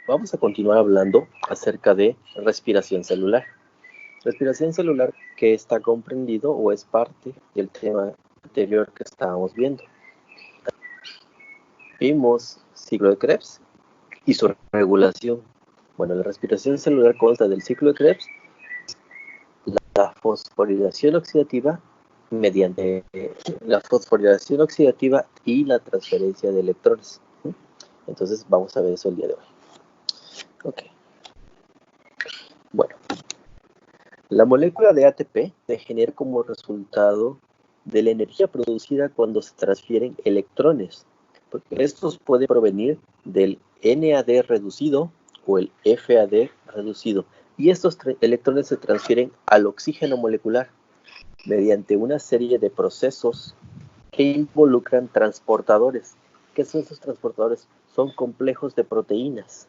Vamos a continuar hablando acerca de respiración celular. Respiración celular que está comprendido o es parte del tema anterior que estábamos viendo. Vimos ciclo de Krebs y su regulación. Bueno, la respiración celular consta del ciclo de Krebs, la fosforilación oxidativa mediante la fosforilación oxidativa y la transferencia de electrones. Entonces vamos a ver eso el día de hoy. Ok. Bueno, la molécula de ATP se genera como resultado de la energía producida cuando se transfieren electrones, porque estos pueden provenir del NAD reducido o el FAD reducido, y estos electrones se transfieren al oxígeno molecular mediante una serie de procesos que involucran transportadores. ¿Qué son esos transportadores? Son complejos de proteínas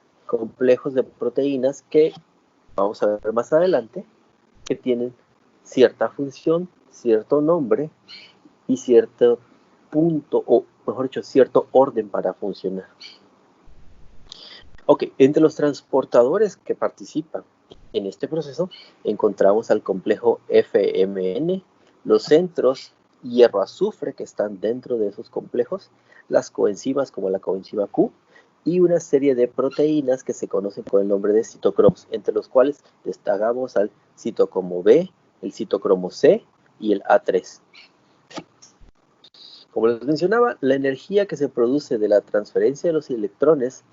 que vamos a ver más adelante, que tienen cierta función, cierto nombre y cierto punto, o mejor dicho, cierto orden para funcionar. Ok, entre los transportadores que participan en este proceso encontramos al complejo FMN, los centros hierro-azufre que están dentro de esos complejos, las coenzimas como la coenzima Q y una serie de proteínas que se conocen con el nombre de citocromos, entre los cuales destacamos al citocromo B, el citocromo C y el A3. Como les mencionaba, la energía que se produce de la transferencia de los electrones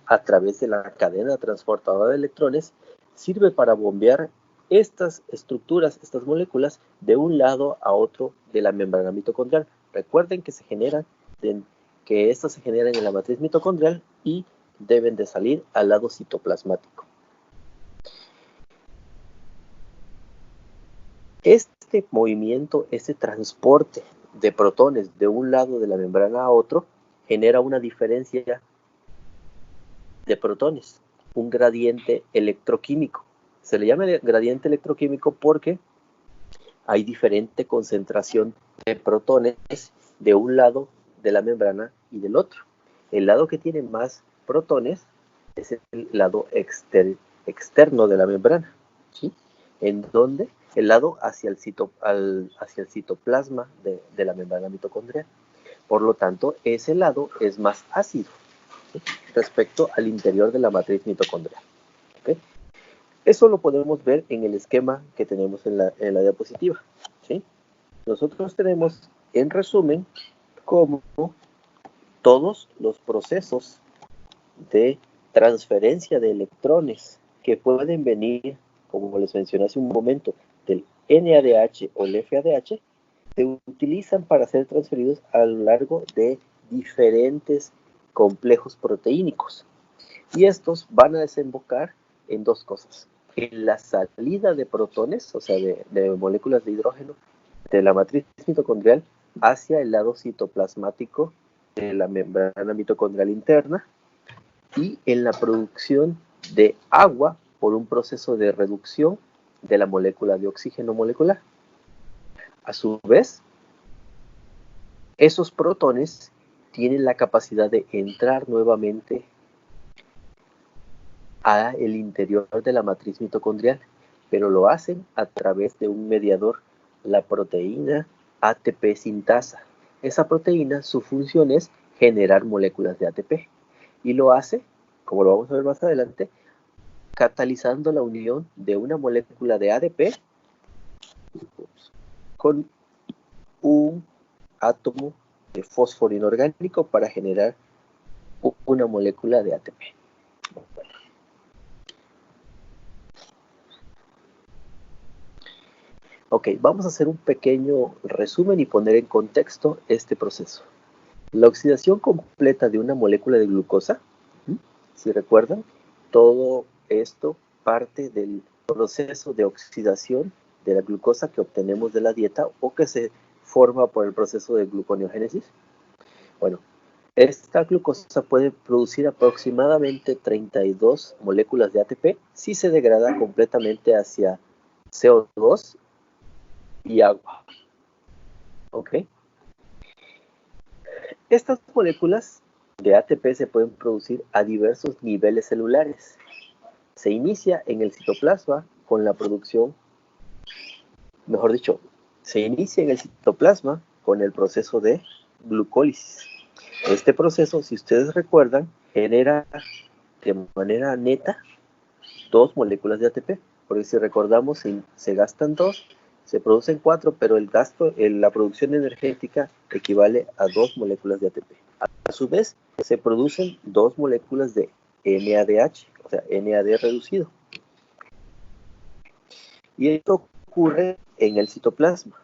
a través de la cadena transportadora de electrones sirve para bombear estas estructuras, estas moléculas, de un lado a otro de la membrana mitocondrial. Recuerden que estas se generan en la matriz mitocondrial y deben de salir al lado citoplasmático. Este movimiento, este transporte de protones de un lado de la membrana a otro, genera una diferencia de protones, un gradiente electroquímico. Se le llama gradiente electroquímico porque hay diferente concentración de protones de un lado de la membrana y del otro. El lado que tiene más protones es el lado externo de la membrana, ¿sí? En donde el lado hacia el citoplasma de la membrana mitocondrial. Por lo tanto, ese lado es más ácido, ¿sí?, respecto al interior de la matriz mitocondrial. ¿Okay? Eso lo podemos ver en el esquema que tenemos en la diapositiva, ¿sí? Nosotros tenemos, en resumen, cómo todos los procesos de transferencia de electrones que pueden venir, como les mencioné hace un momento, del NADH o el FADH, se utilizan para ser transferidos a lo largo de diferentes complejos proteínicos. Y estos van a desembocar en dos cosas: en la salida de protones, o sea, de moléculas de hidrógeno, de la matriz mitocondrial hacia el lado citoplasmático de la membrana mitocondrial interna, y en la producción de agua por un proceso de reducción de la molécula de oxígeno molecular. A su vez, esos protones tienen la capacidad de entrar nuevamente a el interior de la matriz mitocondrial, pero lo hacen a través de un mediador, la proteína ATP sintasa. Esa proteína, su función es generar moléculas de ATP, y lo hace, como lo vamos a ver más adelante, catalizando la unión de una molécula de ADP con un átomo de fósforo inorgánico para generar una molécula de ATP. Ok, vamos a hacer un pequeño resumen y poner en contexto este proceso. La oxidación completa de una molécula de glucosa, si recuerdan, todo esto parte del proceso de oxidación de la glucosa que obtenemos de la dieta o que se forma por el proceso de gluconeogénesis. Bueno, esta glucosa puede producir aproximadamente 32 moléculas de ATP si se degrada completamente hacia CO2 y agua. ¿Ok? Estas moléculas de ATP se pueden producir a diversos niveles celulares. Se inicia en el citoplasma con la producción, mejor dicho, se inicia en el citoplasma con el proceso de glucólisis. Este proceso, si ustedes recuerdan, genera de manera neta 2 moléculas de ATP. Porque si recordamos, se gastan 2, se producen 4, pero la producción energética equivale a 2 moléculas de ATP. A su vez, se producen 2 moléculas de NADH, o sea, NAD reducido. Y esto ocurre en el citoplasma.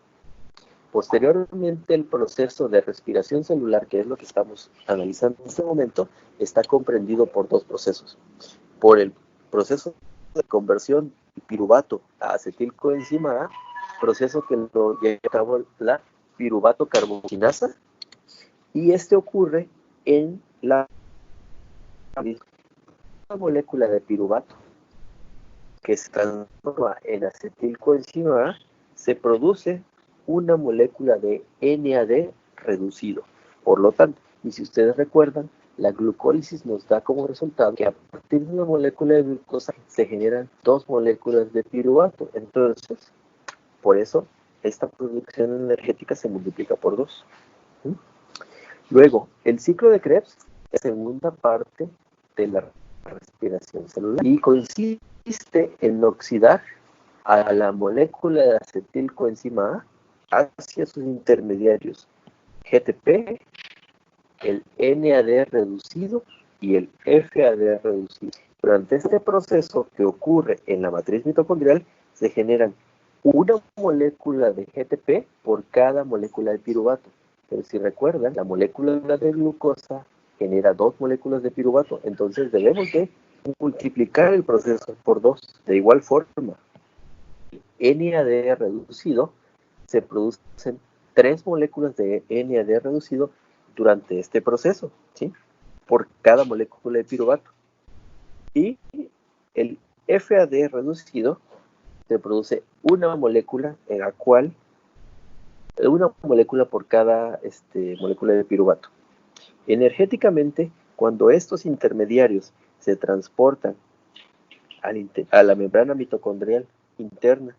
Posteriormente, el proceso de respiración celular, que es lo que estamos analizando en este momento, está comprendido por 2 procesos. Por el proceso de conversión de piruvato a acetilcoenzima A, proceso que lo lleva a cabo la piruvato carboxinasa, y este ocurre en la molécula de piruvato que se transforma en acetilcoenzima A, se produce una molécula de NAD reducido. Por lo tanto, y si ustedes recuerdan, la glucólisis nos da como resultado que a partir de una molécula de glucosa se generan 2 moléculas de piruvato. Entonces, por eso, esta producción energética se multiplica por 2. Luego, el ciclo de Krebs es la segunda parte de la respiración celular y consiste en oxidar a la molécula de acetilcoenzima A hacia sus intermediarios GTP, el NAD reducido y el FAD reducido. Durante este proceso que ocurre en la matriz mitocondrial, se generan una molécula de GTP por cada molécula de piruvato. Pero si recuerdan, la molécula de glucosa genera 2 moléculas de piruvato, entonces debemos de multiplicar el proceso por 2. De igual forma, NAD reducido, se producen 3 moléculas de NAD reducido durante este proceso, ¿sí? Por cada molécula de piruvato. Y el FAD reducido se produce una molécula en la cual, una molécula por cada molécula de piruvato. Energéticamente, cuando estos intermediarios se transportan a la membrana mitocondrial interna,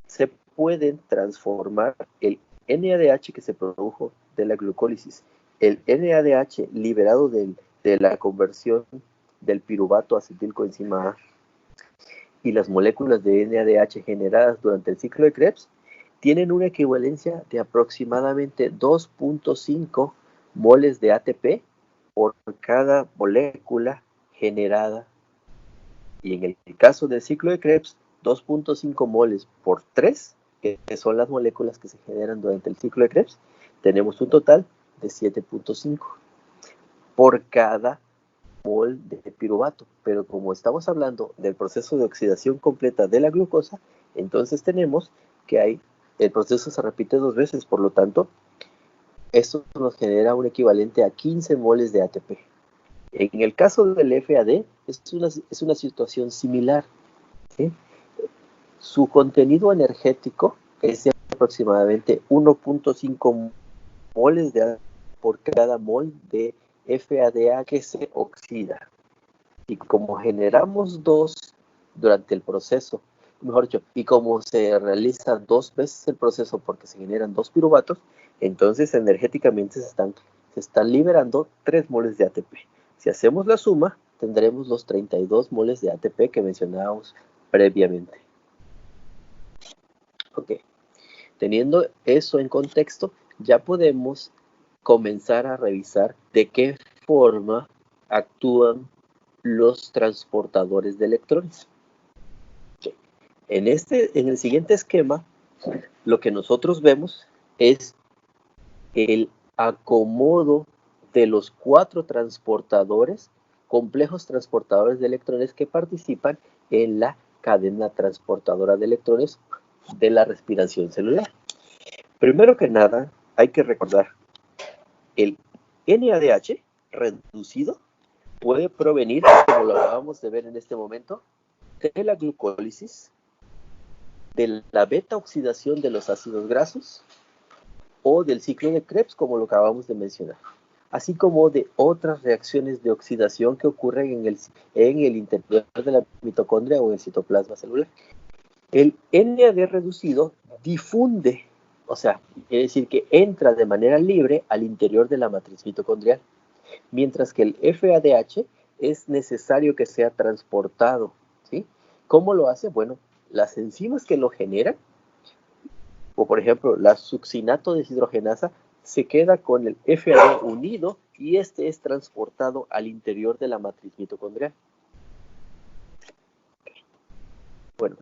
se pueden transformar el NADH que se produjo de la glucólisis, el NADH liberado de la conversión del piruvato a acetilcoenzima A y las moléculas de NADH generadas durante el ciclo de Krebs tienen una equivalencia de aproximadamente 2.5 moles de ATP por cada molécula generada. Y en el caso del ciclo de Krebs, 2.5 moles por 3, que son las moléculas que se generan durante el ciclo de Krebs, tenemos un total de 7.5 por cada mol de piruvato. Pero como estamos hablando del proceso de oxidación completa de la glucosa, entonces tenemos que el proceso se repite 2 veces, por lo tanto, esto nos genera un equivalente a 15 moles de ATP. En el caso del FAD, es una situación similar, ¿sí? Su contenido energético es de aproximadamente 1.5 moles de ATP por cada mol de FADA que se oxida. Y como generamos 2 durante el proceso, mejor dicho, y como se realiza 2 veces el proceso porque se generan 2 piruvatos, entonces energéticamente se están liberando 3 moles de ATP. Si hacemos la suma, tendremos los 32 moles de ATP que mencionábamos previamente. Ok, teniendo eso en contexto, ya podemos comenzar a revisar de qué forma actúan los transportadores de electrones. Okay. En el siguiente esquema, lo que nosotros vemos es el acomodo de los 4 transportadores, complejos transportadores de electrones que participan en la cadena transportadora de electrones de la respiración celular. Primero que nada, hay que recordar, el NADH reducido puede provenir, como lo acabamos de ver en este momento, de la glucólisis, de la beta oxidación de los ácidos grasos o del ciclo de Krebs, como lo acabamos de mencionar. así como de otras reacciones de oxidación que ocurren en el interior de la mitocondria o en el citoplasma celular. El NAD reducido difunde, o sea, quiere decir que entra de manera libre al interior de la matriz mitocondrial, mientras que el FADH es necesario que sea transportado, ¿sí? ¿Cómo lo hace? Bueno, las enzimas que lo generan, o por ejemplo, la succinato deshidrogenasa, se queda con el FAD unido y este es transportado al interior de la matriz mitocondrial. Bueno,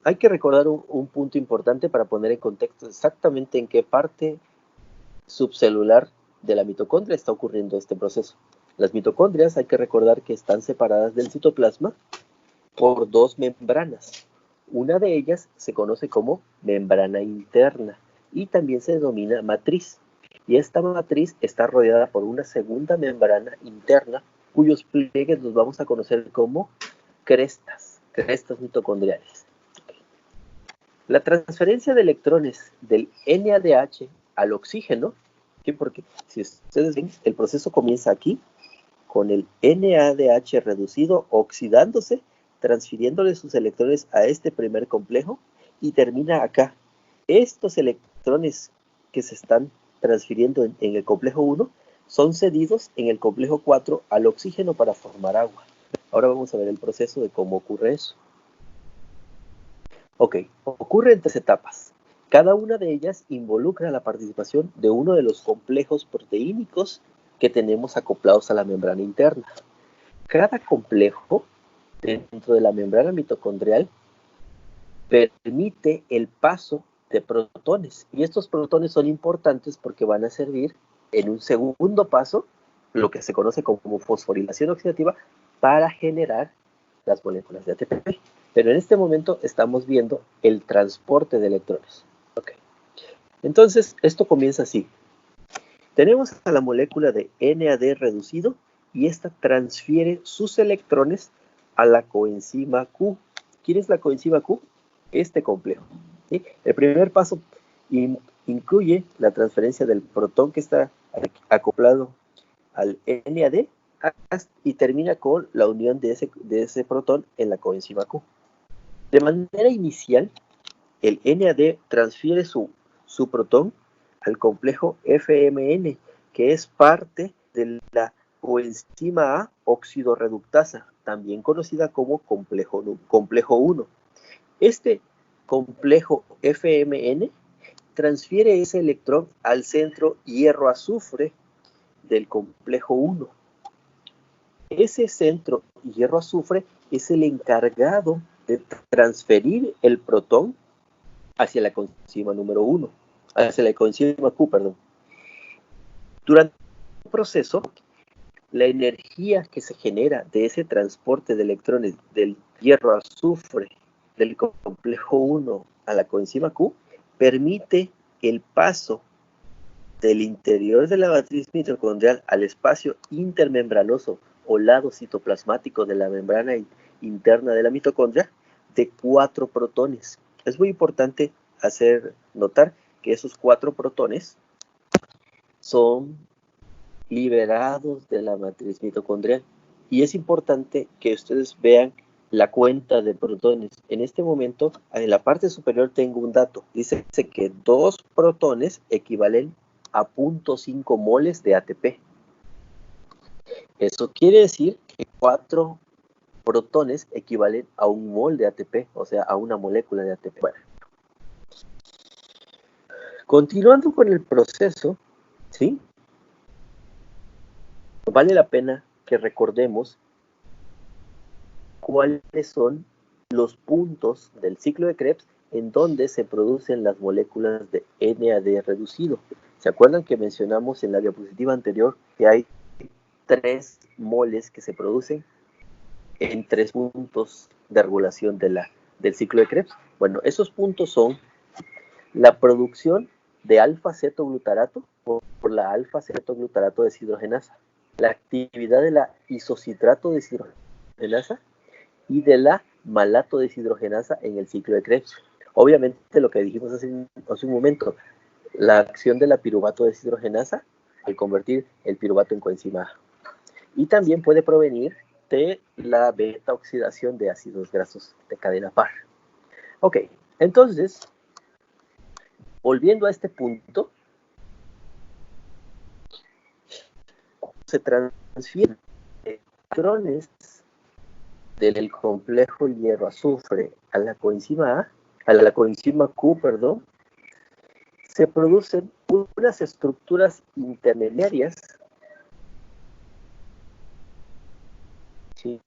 hay que recordar un punto importante para poner en contexto exactamente en qué parte subcelular de la mitocondria está ocurriendo este proceso. Las mitocondrias hay que recordar que están separadas del citoplasma por dos membranas. Una de ellas se conoce como membrana interna y también se denomina matriz. Y esta matriz está rodeada por una segunda membrana interna cuyos pliegues los vamos a conocer como crestas mitocondriales. La transferencia de electrones del NADH al oxígeno, ¿sí? Porque si ustedes ven, el proceso comienza aquí con el NADH reducido oxidándose, transfiriéndole sus electrones a este primer complejo y termina acá. Estos electrones que se están transfiriendo en el complejo 1 son cedidos en el complejo 4 al oxígeno para formar agua. Ahora vamos a ver el proceso de cómo ocurre eso. Ok, ocurre en 3 etapas. Cada una de ellas involucra la participación de uno de los complejos proteínicos que tenemos acoplados a la membrana interna. Cada complejo dentro de la membrana mitocondrial permite el paso de protones. Y estos protones son importantes porque van a servir en un segundo paso, lo que se conoce como fosforilación oxidativa, para generar las moléculas de ATP. Pero en este momento estamos viendo el transporte de electrones. Okay. Entonces, esto comienza así. Tenemos a la molécula de NAD reducido y esta transfiere sus electrones a la coenzima Q. ¿Quién es la coenzima Q? Este complejo. ¿Sí? El primer paso incluye la transferencia del protón que está acoplado al NAD y termina con la unión de ese protón en la coenzima Q. De manera inicial, el NAD transfiere su protón al complejo FMN, que es parte de la coenzima A oxidorreductasa, también conocida como complejo 1. Este complejo FMN transfiere ese electrón al centro hierro-azufre del complejo 1. Ese centro hierro-azufre es el encargado de transferir el protón hacia la coenzima número 1, hacia la coenzima Q, perdón. Durante el proceso, la energía que se genera de ese transporte de electrones del hierro-azufre del complejo 1 a la coenzima Q permite el paso del interior de la matriz mitocondrial al espacio intermembranoso o lado citoplasmático de la membrana interna de la mitocondria de 4 protones. Es muy importante hacer notar que esos 4 protones son liberados de la matriz mitocondrial. Y es importante que ustedes vean la cuenta de protones. En este momento, en la parte superior tengo un dato. Dice que 2 protones equivalen a 0.5 moles de ATP. Eso quiere decir que 4 protones equivalen a 1 mol de ATP, o sea, a una molécula de ATP. Bueno. Continuando con el proceso, ¿sí? Vale la pena que recordemos cuáles son los puntos del ciclo de Krebs en donde se producen las moléculas de NAD reducido. ¿Se acuerdan que mencionamos en la diapositiva anterior que hay 3 moles que se producen en 3 puntos de regulación del ciclo de Krebs? Bueno, esos puntos son la producción de alfa-cetoglutarato por la alfa-cetoglutarato deshidrogenasa, la actividad de la isocitrato deshidrogenasa y de la malato deshidrogenasa en el ciclo de Krebs. Obviamente, lo que dijimos hace un momento, la acción de la piruvato deshidrogenasa al convertir el piruvato en coenzima A. Y también puede provenir de la beta oxidación de ácidos grasos de cadena par. Ok, entonces, volviendo a este punto, se transfieren electrones del complejo hierro-azufre a la coenzima A, a la coenzima Q, perdón, se producen unas estructuras intermediarias, ¿sí?,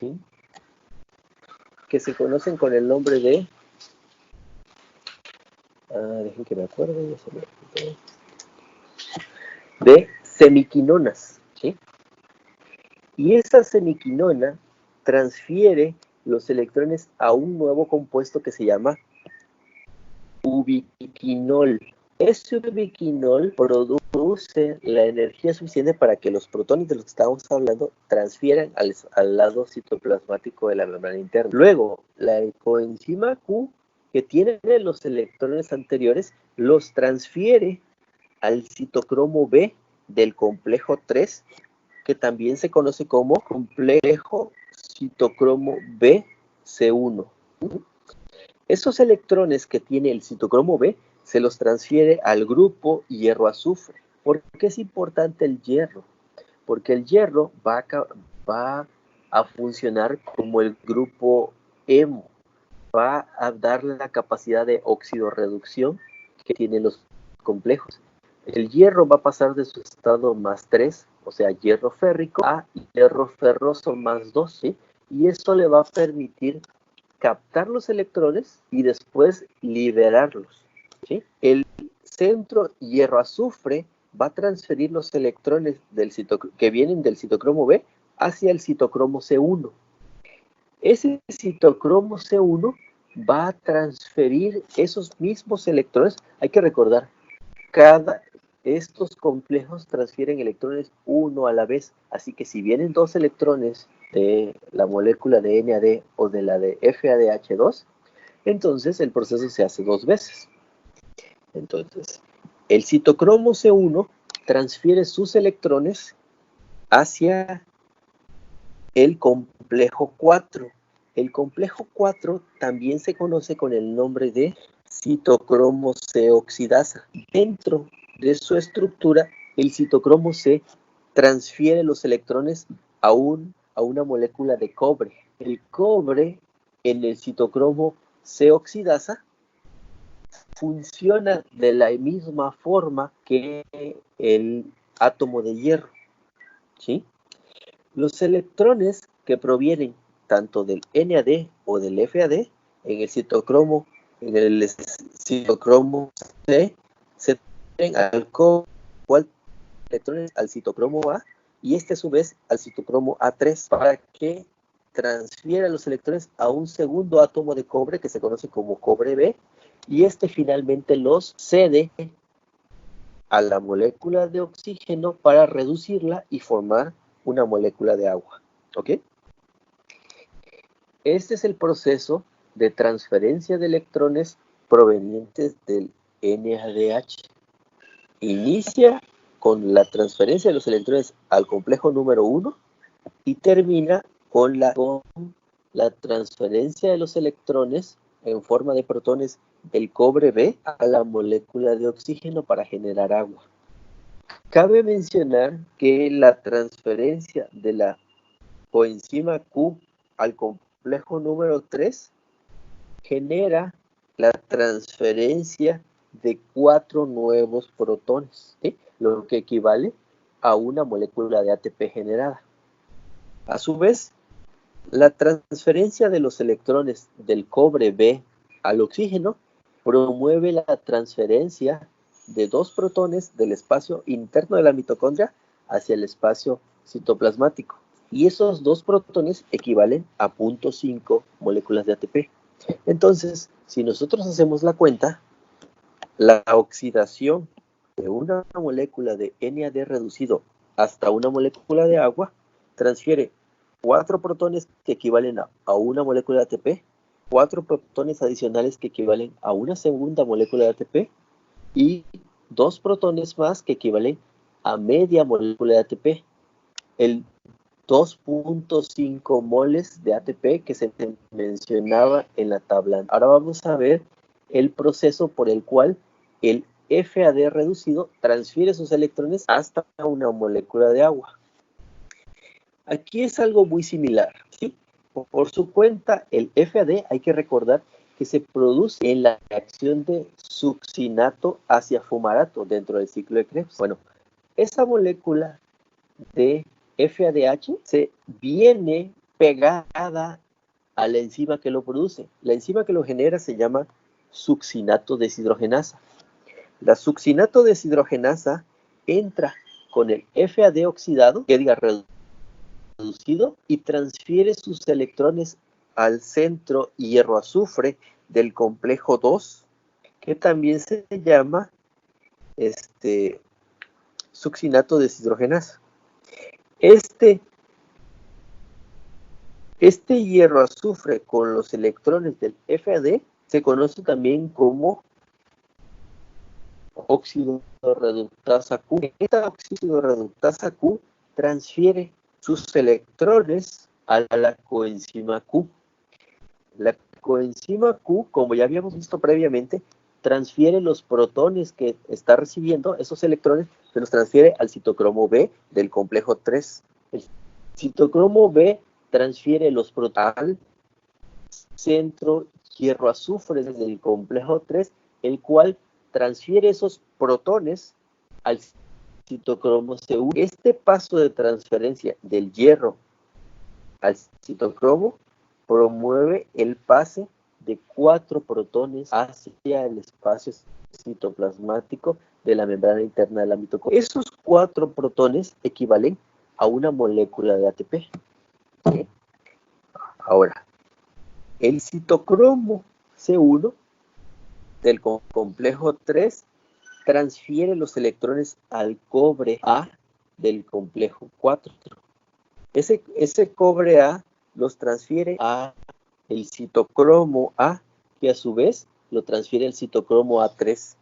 que se conocen con el nombre de, dejen que me acuerde, ya se me olvidó, de semiquinonas, ¿sí? Y esa semiquinona transfiere los electrones a un nuevo compuesto que se llama ubiquinol. Este ubiquinol produce la energía suficiente para que los protones de los que estábamos hablando transfieran al lado citoplasmático de la membrana interna. Luego, la coenzima Q, que tiene los electrones anteriores, los transfiere al citocromo B del complejo 3, que también se conoce como complejo citocromo B C1. Esos electrones que tiene el citocromo B se los transfiere al grupo hierro-azufre. ¿Por qué es importante el hierro? Porque el hierro va a funcionar como el grupo hemo, va a darle la capacidad de oxidorreducción que tienen los complejos. El hierro va a pasar de su estado más 3, o sea, hierro férrico, a hierro ferroso más 2, ¿sí? Y eso le va a permitir captar los electrones y después liberarlos, ¿sí? El centro hierro-azufre va a transferir los electrones que vienen del citocromo B hacia el citocromo C1. Ese citocromo C1 va a transferir esos mismos electrones. Hay que recordar, estos complejos transfieren electrones uno a la vez, así que si vienen dos electrones de la molécula de NAD o de la de FADH2, entonces el proceso se hace dos veces. Entonces, el citocromo C1 transfiere sus electrones hacia el complejo 4. El complejo 4 también se conoce con el nombre de citocromo C oxidasa. Dentro de su estructura, el citocromo C transfiere los electrones a una molécula de cobre. El cobre en el citocromo C oxidasa funciona de la misma forma que el átomo de hierro, ¿sí? Los electrones que provienen tanto del NAD o del FAD en el citocromo C se transfieren al cobre, electrones al citocromo A, y este a su vez al citocromo A3, para que transfiera los electrones a un segundo átomo de cobre que se conoce como cobre B, y este finalmente los cede a la molécula de oxígeno para reducirla y formar una molécula de agua. ¿Ok? Este es el proceso de transferencia de electrones provenientes del NADH. Inicia con la transferencia de los electrones al complejo número 1 y termina con la transferencia de los electrones en forma de protones del cobre B a la molécula de oxígeno para generar agua. Cabe mencionar que la transferencia de la coenzima Q al complejo número 3 genera la transferencia de 4 nuevos protones, ¿sí? Lo que equivale a una molécula de ATP generada. A su vez, la transferencia de los electrones del cobre B al oxígeno promueve la transferencia de 2 protones del espacio interno de la mitocondria hacia el espacio citoplasmático. Y esos 2 protones equivalen a 0.5 moléculas de ATP. Entonces, si nosotros hacemos la cuenta, la oxidación de una molécula de NAD reducido hasta una molécula de agua transfiere 4 protones que equivalen a una molécula de ATP, 4 protones adicionales que equivalen a una segunda molécula de ATP y 2 protones más que equivalen a media molécula de ATP. El 2.5 moles de ATP que se mencionaba en la tabla. Ahora vamos a ver el proceso por el cual el FAD reducido transfiere sus electrones hasta una molécula de agua. Aquí es algo muy similar, ¿sí? Por su cuenta, el FAD hay que recordar que se produce en la reacción de succinato hacia fumarato dentro del ciclo de Krebs. Bueno, esa molécula de FADH se viene pegada a la enzima que lo produce. La enzima que lo genera se llama succinato deshidrogenasa. La succinato deshidrogenasa entra con el FAD oxidado, que diga reducido, y transfiere sus electrones al centro hierro-azufre del complejo 2, que también se llama succinato deshidrogenasa. Este hierro-azufre con los electrones del FAD se conoce también como óxido reductasa Q. Esta óxido reductasa Q transfiere sus electrones a la coenzima Q. La coenzima Q, como ya habíamos visto previamente, transfiere los protones que está recibiendo, esos electrones, se los transfiere al citocromo B del complejo 3. El citocromo B transfiere los protones al centro hierro-azufre del complejo 3, el cual transfiere esos protones al citocromo C1. Este paso de transferencia del hierro al citocromo promueve el pase de 4 protones hacia el espacio citoplasmático de la membrana interna de la mitocondria. Esos 4 protones equivalen a una molécula de ATP. ¿Sí? Ahora, el citocromo C1 del complejo 3 transfiere los electrones al cobre A del complejo 4. Ese cobre A los transfiere a el citocromo A, que a su vez lo transfiere el citocromo A3.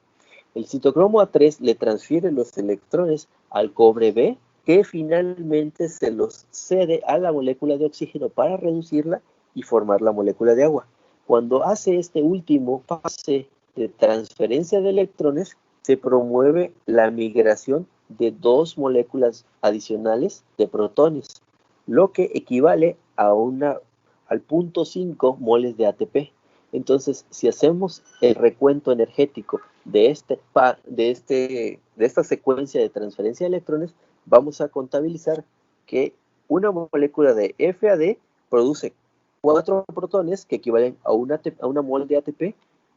El citocromo A3 le transfiere los electrones al cobre B, que finalmente se los cede a la molécula de oxígeno para reducirla y formar la molécula de agua. Cuando hace este último pase de transferencia de electrones, se promueve la migración de 2 moléculas adicionales de protones, lo que equivale a al 0.5 moles de ATP. Entonces, si hacemos el recuento energético de esta secuencia de transferencia de electrones, vamos a contabilizar que una molécula de FAD produce 4 protones que equivalen a una mol de ATP,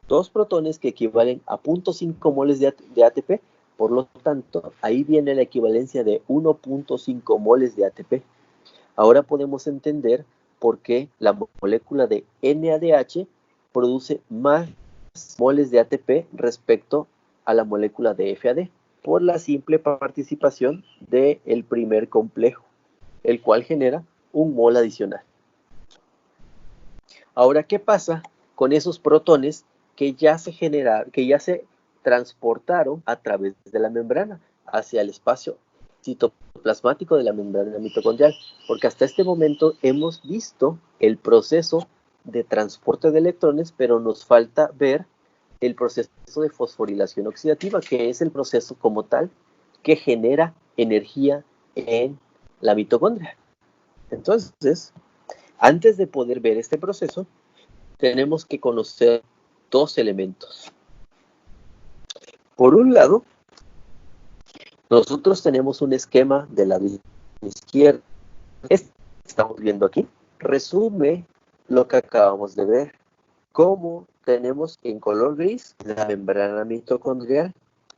2 protones que equivalen a 0.5 moles de ATP, por lo tanto, ahí viene la equivalencia de 1.5 moles de ATP. Ahora podemos entender por qué la molécula de NADH produce más moles de ATP respecto a la molécula de FAD, por la simple participación del primer complejo, el cual genera un mol adicional. Ahora, ¿qué pasa con esos protones que ya se transportaron a través de la membrana hacia el espacio citoplasmático de la membrana mitocondrial? Porque hasta este momento hemos visto el proceso de transporte de electrones, pero nos falta ver el proceso de fosforilación oxidativa, que es el proceso como tal que genera energía en la mitocondria. Entonces, antes de poder ver este proceso, tenemos que conocer 2 elementos. Por un lado, nosotros tenemos un esquema del lado izquierdo. Este que estamos viendo aquí resume lo que acabamos de ver. Como tenemos en color gris la membrana mitocondrial.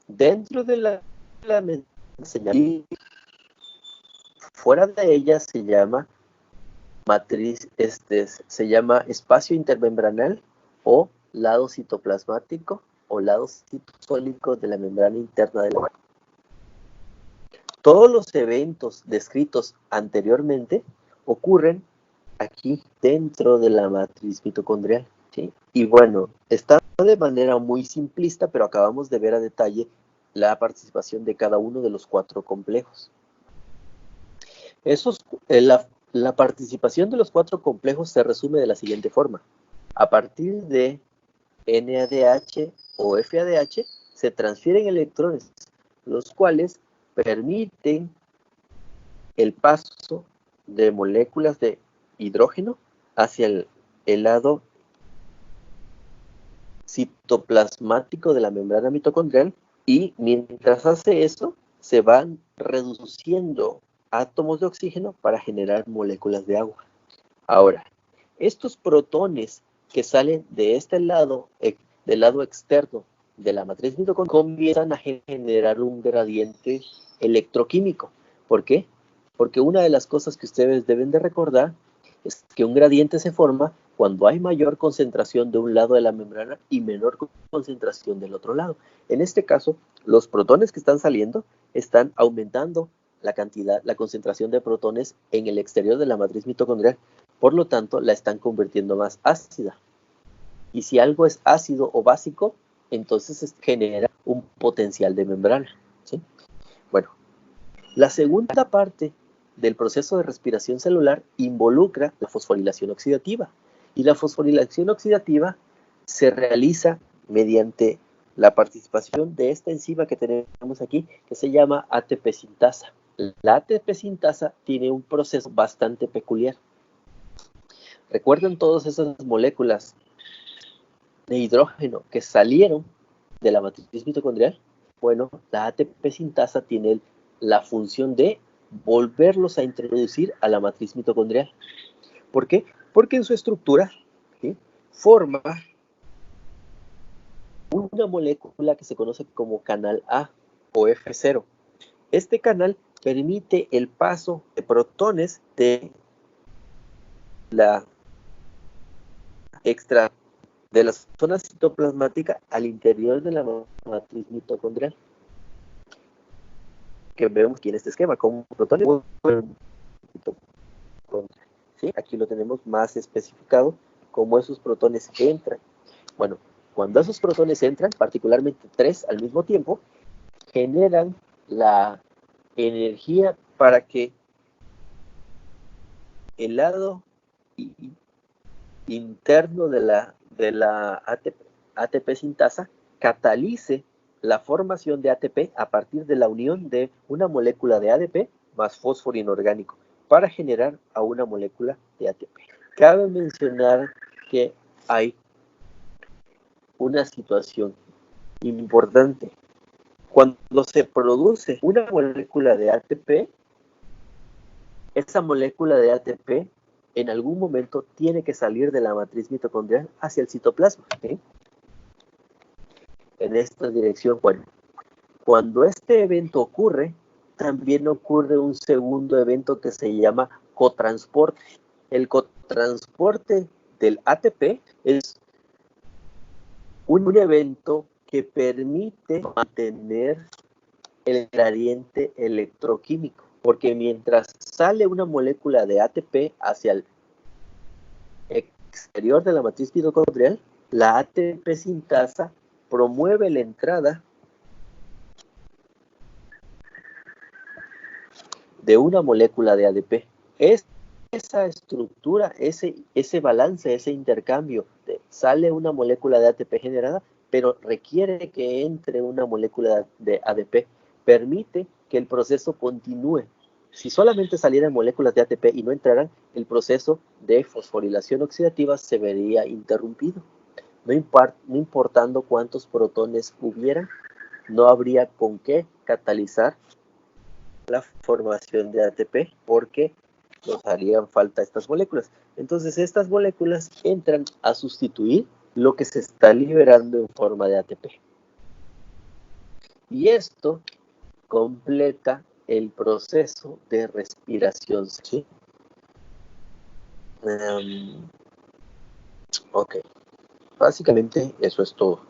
Dentro de la membrana y fuera de ella se llama matriz, se llama espacio intermembranal o lado citoplasmático o lado citosólico de la membrana interna de la membrana. Todos los eventos descritos anteriormente ocurren aquí dentro de la matriz mitocondrial, ¿sí? Y bueno, está de manera muy simplista, pero acabamos de ver a detalle la participación de cada uno de los 4 complejos. La participación de los 4 complejos se resume de la siguiente forma. A partir de NADH o FADH se transfieren electrones, los cuales permiten el paso de moléculas de hidrógeno hacia el lado citoplasmático de la membrana mitocondrial, y mientras hace eso se van reduciendo átomos de oxígeno para generar moléculas de agua. Ahora, estos protones que salen de este lado, del lado externo de la matriz mitocondrial, comienzan a generar un gradiente electroquímico. ¿Por qué? Porque una de las cosas que ustedes deben de recordar es que un gradiente se forma cuando hay mayor concentración de un lado de la membrana y menor concentración del otro lado. En este caso, los protones que están saliendo están aumentando la concentración de protones en el exterior de la matriz mitocondrial. Por lo tanto, la están convirtiendo más ácida. Y si algo es ácido o básico, entonces genera un potencial de membrana, ¿sí? Bueno, la segunda parte del proceso de respiración celular involucra la fosforilación oxidativa. Y la fosforilación oxidativa se realiza mediante la participación de esta enzima que tenemos aquí, que se llama ATP sintasa. La ATP sintasa tiene un proceso bastante peculiar. ¿Recuerdan todas esas moléculas de hidrógeno que salieron de la matriz mitocondrial? Bueno, la ATP sintasa tiene la función de volverlos a introducir a la matriz mitocondrial. ¿Por qué? Porque en su estructura, ¿sí?, forma una molécula que se conoce como canal A o F0. Este canal permite el paso de protones de la zona citoplasmática al interior de la matriz mitocondrial, que vemos aquí en este esquema, como protones. ¿Sí? Aquí lo tenemos más especificado, cómo esos protones entran. Bueno, cuando esos protones entran, particularmente 3 al mismo tiempo, generan la energía para que el lado interno de la ATP sintasa catalice la formación de ATP a partir de la unión de una molécula de ADP más fósforo inorgánico para generar a una molécula de ATP. Cabe mencionar que hay una situación importante. Cuando se produce una molécula de ATP, esa molécula de ATP en algún momento tiene que salir de la matriz mitocondrial hacia el citoplasma, ¿sí? En esta dirección, bueno, cuando este evento ocurre, también ocurre un segundo evento que se llama cotransporte. El cotransporte del ATP es un evento que permite mantener el gradiente electroquímico, porque mientras sale una molécula de ATP hacia el exterior de la matriz mitocondrial, la ATP sintasa promueve la entrada de una molécula de ADP. Esa estructura, ese balance, ese intercambio, sale una molécula de ATP generada, pero requiere que entre una molécula de ADP, permite que el proceso continúe. Si solamente salieran moléculas de ATP y no entraran, el proceso de fosforilación oxidativa se vería interrumpido. No importando cuántos protones hubieran, no habría con qué catalizar la formación de ATP, porque nos harían falta estas moléculas. Entonces estas moléculas entran a sustituir lo que se está liberando en forma de ATP. Y esto completa el proceso de respiración, ¿sí? Ok, básicamente eso es todo.